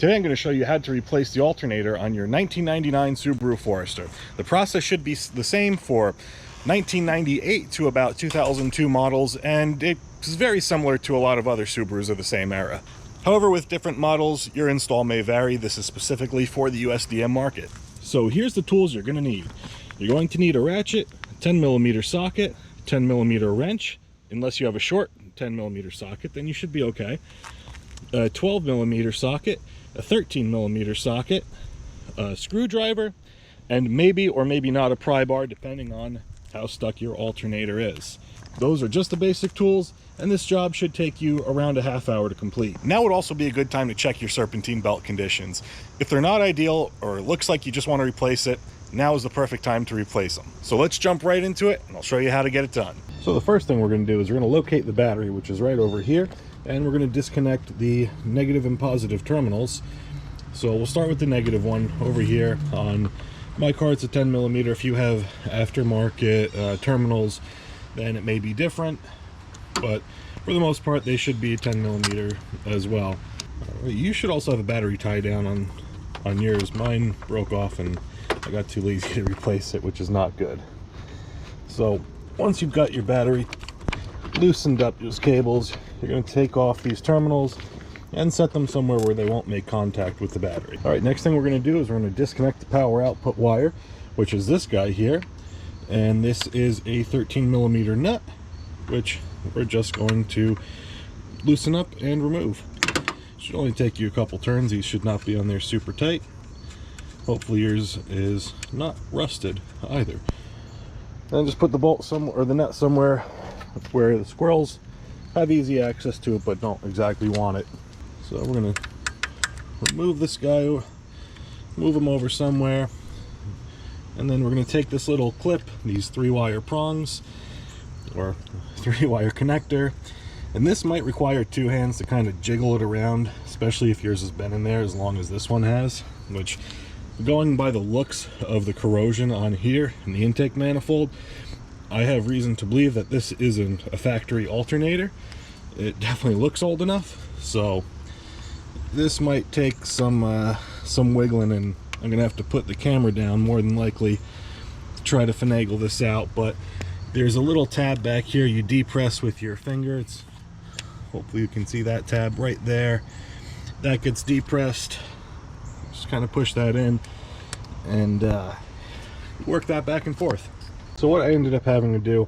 Today I'm going to show you how to replace the alternator on your 1999 Subaru Forester. The process should be the same for 1998 to about 2002 models, and it's very similar to a lot of other Subarus of the same era. However, with different models, your install may vary. This is specifically for the USDM market. So here's the tools you're going to need. You're going to need a ratchet, a 10mm socket, 10mm wrench. Unless you have a short 10mm socket, then you should be okay. A 12mm socket, a 13mm socket, a screwdriver, and maybe or maybe not a pry bar, depending on how stuck your alternator is. Those are just the basic tools, and this job should take you around a half hour to complete. Now would also be a good time to check your serpentine belt conditions. If they're not ideal, or it looks like you just want to replace it, now is the perfect time to replace them. So let's jump right into it, and I'll show you how to get it done. So the first thing we're going to do is we're going to locate the battery, which is right over here, and we're going to disconnect the negative and positive terminals. So we'll start with the negative one over here. On my car it's a 10mm. If you have aftermarket terminals, then it may be different, but for the most part they should be 10mm as well. You should also have a battery tie down on yours. Mine broke off and I got too lazy to replace it, which is not good. So once you've got your battery loosened up, those cables, you're going to take off these terminals and set them somewhere where they won't make contact with the battery. All right, next thing we're going to do is we're going to disconnect the power output wire, which is this guy here, and this is a 13mm nut, which we're just going to loosen up and remove. Should only take you a couple turns. These should not be on there super tight. Hopefully yours is not rusted either. And just put the bolt somewhere, or the nut somewhere where the squirrels have easy access to it but don't exactly want it. So we're going to remove this guy, move him over somewhere, and then we're going to take this little clip, these 3-wire prongs, or 3-wire connector, and this might require 2 hands to kind of jiggle it around, especially if yours has been in there as long as this one has, which, going by the looks of the corrosion on here in the intake manifold, I have reason to believe that this isn't a factory alternator. It definitely looks old enough, so this might take some wiggling, and I'm gonna have to put the camera down more than likely to try to finagle this out. But there's a little tab back here you depress with your finger. Hopefully you can see that tab right there. That gets depressed. Just kind of push that in and work that back and forth. So what I ended up having to do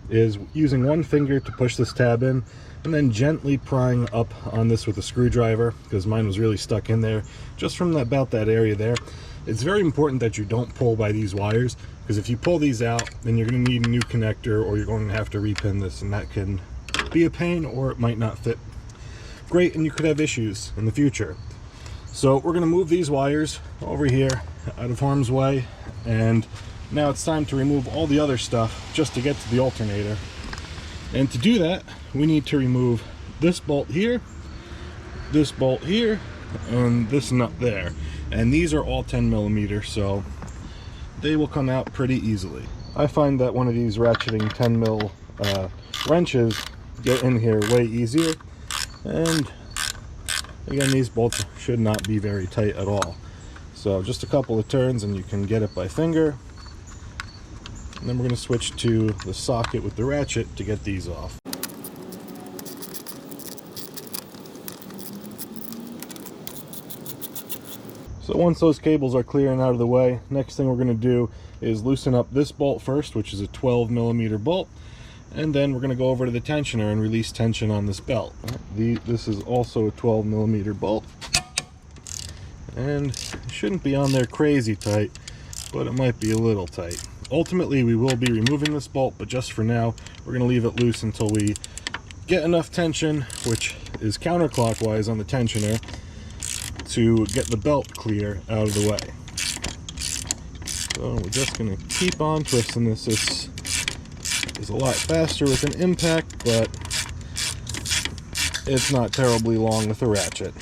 is using one finger to push this tab in, and then gently prying up on this with a screwdriver, because mine was really stuck in there just from about that area there. It's very important that you don't pull by these wires, because if you pull these out, then you're going to need a new connector, or you're going to have to repin this, and that can be a pain, or it might not fit great and you could have issues in the future. So we're going to move these wires over here out of harm's way, and now it's time to remove all the other stuff just to get to the alternator. And to do that, we need to remove this bolt here, and this nut there. And these are all 10mm, so they will come out pretty easily. I find that one of these ratcheting 10mm wrenches get in here way easier. And again, these bolts should not be very tight at all. So just a couple of turns and you can get it by finger. And then we're going to switch to the socket with the ratchet to get these off. So once those cables are clear and out of the way, next thing we're going to do is loosen up this bolt first, which is a 12mm bolt, and then we're going to go over to the tensioner and release tension on this belt. This is also a 12mm bolt, and it shouldn't be on there crazy tight, but it might be a little tight. Ultimately, we will be removing this bolt, but just for now, we're going to leave it loose until we get enough tension, which is counterclockwise on the tensioner, to get the belt clear out of the way. So we're just going to keep on twisting this. This is a lot faster with an impact, but it's not terribly long with a ratchet.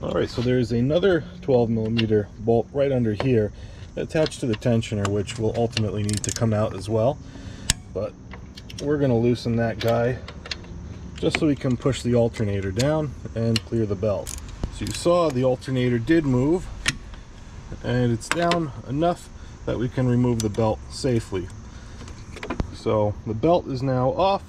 Alright, so there's another 12mm bolt right under here attached to the tensioner, which will ultimately need to come out as well. But we're going to loosen that guy just so we can push the alternator down and clear the belt. As you saw, the alternator did move, and it's down enough that we can remove the belt safely. So the belt is now off,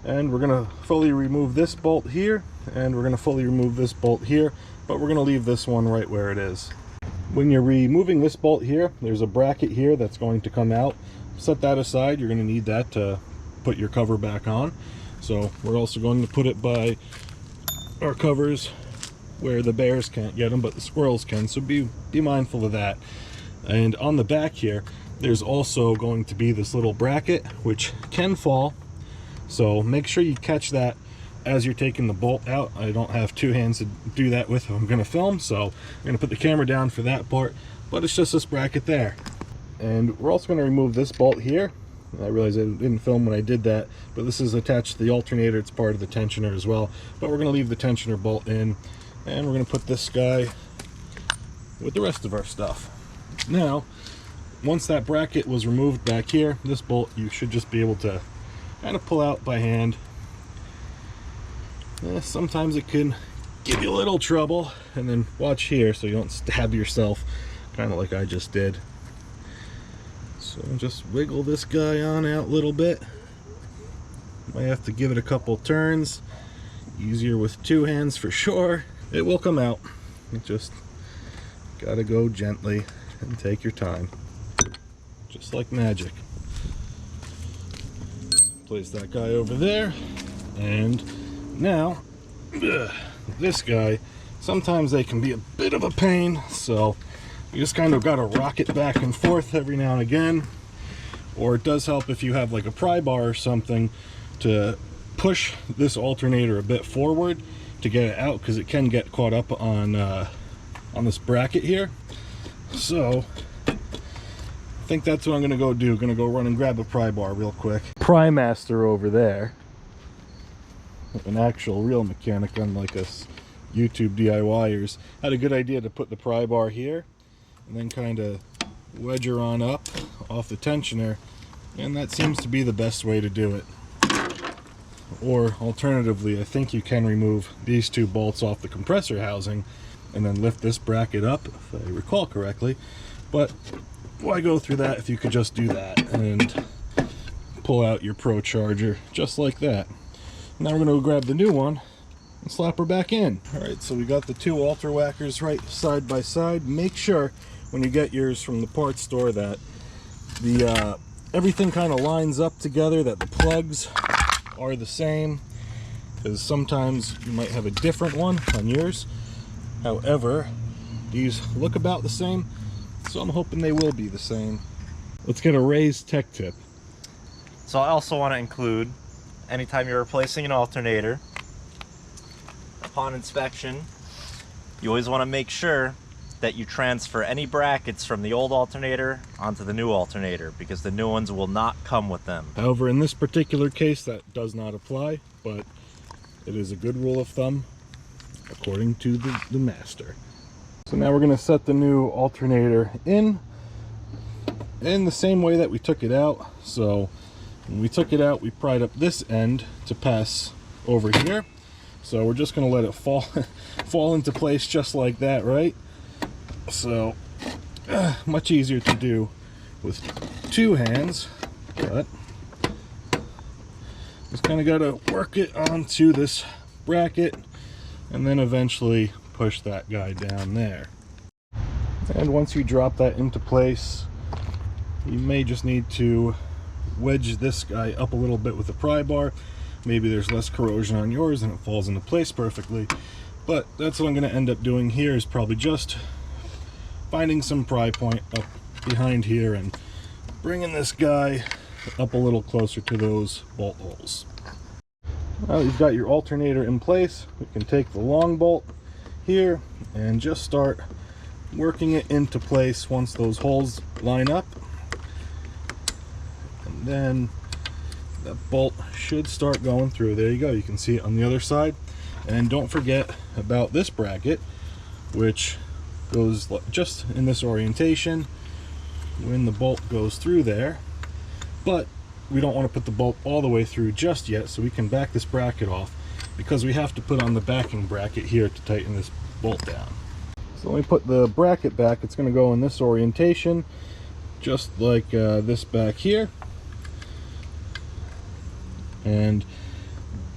and we're going to fully remove this bolt here, and we're going to fully remove this bolt here, but we're going to leave this one right where it is. When you're removing this bolt here, there's a bracket here that's going to come out. Set that aside. You're going to need that to put your cover back on. So we're also going to put it by our covers where the bears can't get them, but the squirrels can, so be mindful of that. And on the back here, there's also going to be this little bracket which can fall, so make sure you catch that as you're taking the bolt out. I don't have two hands to do that with if I'm going to film, so I'm going to put the camera down for that part, but it's just this bracket there. And we're also going to remove this bolt here. I realized I didn't film when I did that, but this is attached to the alternator. It's part of the tensioner as well, but we're going to leave the tensioner bolt in, and we're going to put this guy with the rest of our stuff. Now, once that bracket was removed back here, this bolt you should just be able to kind of pull out by hand. Sometimes it can give you a little trouble, and then watch here so you don't stab yourself, kind of like I just did. So just wiggle this guy on out a little bit. Might have to give it a couple turns. Easier with two hands for sure. It will come out. You just gotta go gently and take your time. Just like magic. Place that guy over there. And now, this guy, sometimes they can be a bit of a pain, so you just kind of gotta rock it back and forth every now and again. Or it does help if you have like a pry bar or something to push this alternator a bit forward to get it out, because it can get caught up on this bracket here. So I think that's what I'm gonna go do. Gonna go run and grab a pry bar real quick. Pry master over there, an actual real mechanic, unlike us YouTube DIYers, had a good idea to put the pry bar here and then kind of wedge her on up off the tensioner, and that seems to be the best way to do it. Or alternatively, I think you can remove these two bolts off the compressor housing and then lift this bracket up, if I recall correctly. But why go through that if you could just do that and pull out your Pro Charger just like that. Now we're going to grab the new one and slap her back in. Alright, so we got the two alter whackers right side by side. Make sure when you get yours from the parts store that the everything kind of lines up together, that the plugs are the same, because sometimes you might have a different one on yours. However, these look about the same, so I'm hoping they will be the same. Let's get a raised tech tip. So I also want to include, anytime you're replacing an alternator, upon inspection, you always want to make sure that you transfer any brackets from the old alternator onto the new alternator, because the new ones will not come with them. However, in this particular case, that does not apply, but it is a good rule of thumb according to the master. So now we're going to set the new alternator in the same way that we took it out. So when we took it out, we pried up this end to pass over here. So we're just going to let it fall into place just like that, right? So much easier to do with two hands, but just kind of got to work it onto this bracket and then eventually push that guy down there. And once you drop that into place, you may just need to wedge this guy up a little bit with the pry bar. Maybe there's less corrosion on yours and it falls into place perfectly, but that's what I'm going to end up doing here, is probably just finding some pry point up behind here and bringing this guy up a little closer to those bolt holes. Now you've got your alternator in place, we can take the long bolt here and just start working it into place once those holes line up. And then that bolt should start going through. There you go, you can see it on the other side. And don't forget about this bracket, which goes just in this orientation when the bolt goes through there, but we don't want to put the bolt all the way through just yet, so we can back this bracket off, because we have to put on the backing bracket here to tighten this bolt down. So let me put the bracket back. It's going to go in this orientation, just like this back here. And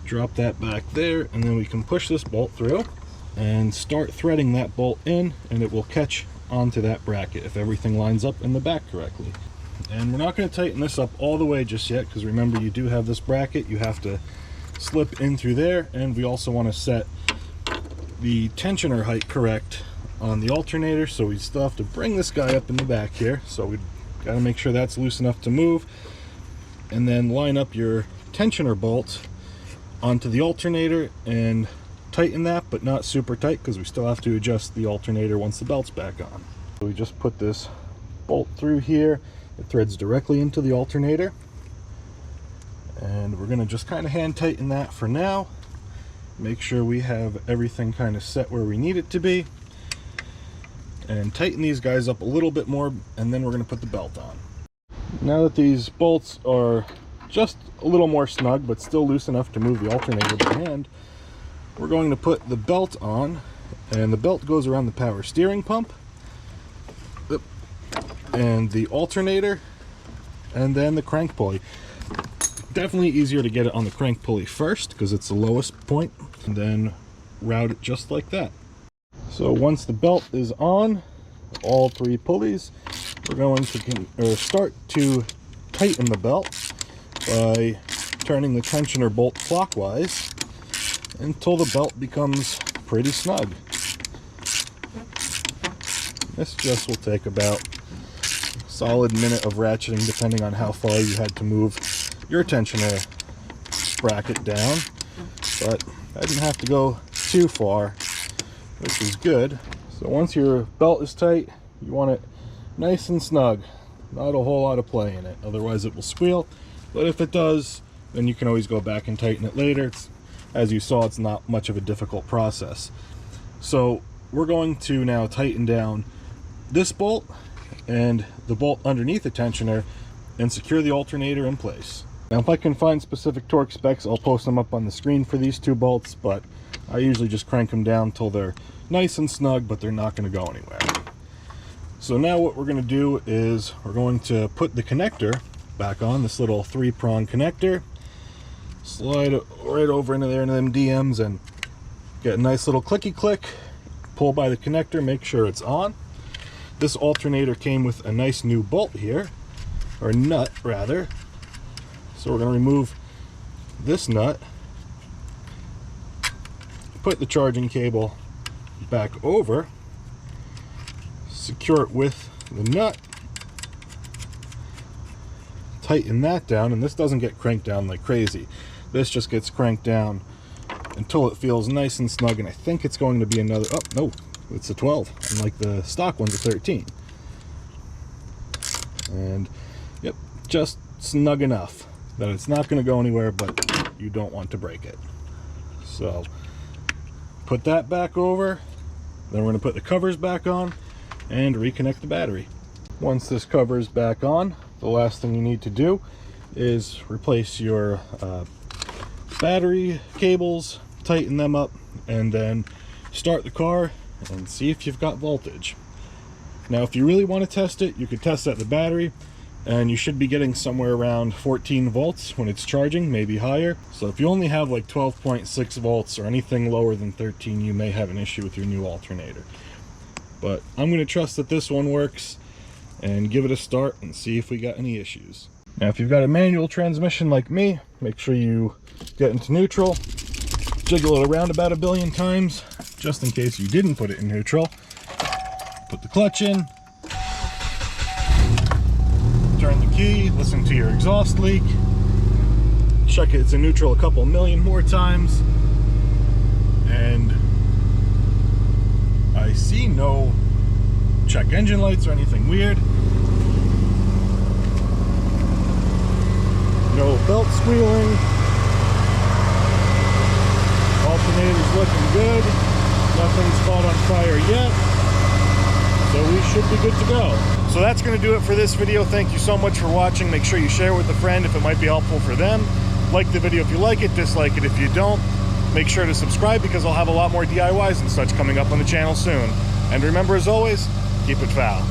drop that back there, and then we can push this bolt through and start threading that bolt in, and it will catch onto that bracket if everything lines up in the back correctly. And we're not going to tighten this up all the way just yet, because remember, you do have this bracket you have to slip in through there, and we also want to set the tensioner height correct on the alternator, so we still have to bring this guy up in the back here. So we got to make sure that's loose enough to move, and then line up your tensioner bolts onto the alternator and tighten that, but not super tight, because we still have to adjust the alternator once the belt's back on. So we just put this bolt through here. It threads directly into the alternator, and we're going to just kind of hand tighten that for now. Make sure we have everything kind of set where we need it to be, and tighten these guys up a little bit more, and then we're going to put the belt on. Now that these bolts are just a little more snug but still loose enough to move the alternator by hand, we're going to put the belt on, and the belt goes around the power steering pump and the alternator, and then the crank pulley. Definitely easier to get it on the crank pulley first because it's the lowest point, and then route it just like that. So once the belt is on all three pulleys, we're going to start to tighten the belt by turning the tensioner bolt clockwise until the belt becomes pretty snug. This just will take about a solid minute of ratcheting, depending on how far you had to move your tensioner bracket down, but I didn't have to go too far, which is good. So once your belt is tight, you want it nice and snug, not a whole lot of play in it, otherwise it will squeal. But if it does, then you can always go back and tighten it later. As you saw, it's not much of a difficult process. So we're going to now tighten down this bolt and the bolt underneath the tensioner and secure the alternator in place. Now, if I can find specific torque specs, I'll post them up on the screen for these two bolts, but I usually just crank them down till they're nice and snug, but they're not going to go anywhere. So now what we're going to do is we're going to put the connector back on, this little 3-prong connector, slide it right over into there into them DMs and get a nice little clicky click, pull by the connector, make sure it's on. This alternator came with a nice new bolt here, or nut rather, so we're going to remove this nut, put the charging cable back over, secure it with the nut, tighten that down, and this doesn't get cranked down like crazy. This just gets cranked down until it feels nice and snug, and I think it's going to be another, oh no, it's a 12, unlike the stock one's a 13. And yep, just snug enough that it's not going to go anywhere, but you don't want to break it. So put that back over, then we're going to put the covers back on and reconnect the battery. Once this cover is back on, the last thing you need to do is replace your battery cables, tighten them up, and then start the car and see if you've got voltage. Now, if you really want to test it, you could test at the battery, and you should be getting somewhere around 14 volts when it's charging, maybe higher. So if you only have like 12.6 volts or anything lower than 13, you may have an issue with your new alternator. But I'm going to trust that this one works and give it a start and see if we got any issues. Now, if you've got a manual transmission like me, make sure you get into neutral, jiggle it around about a billion times, just in case you didn't put it in neutral. Put the clutch in, turn the key, listen to your exhaust leak, check it's in neutral a couple million more times, and I see no check engine lights or anything weird. No belt squealing. Alternator's looking good. Nothing's caught on fire yet. So we should be good to go. So that's going to do it for this video. Thank you so much for watching. Make sure you share with a friend if it might be helpful for them. Like the video if you like it, dislike it if you don't. Make sure to subscribe because I'll have a lot more DIYs and such coming up on the channel soon. And remember, as always, keep it foul.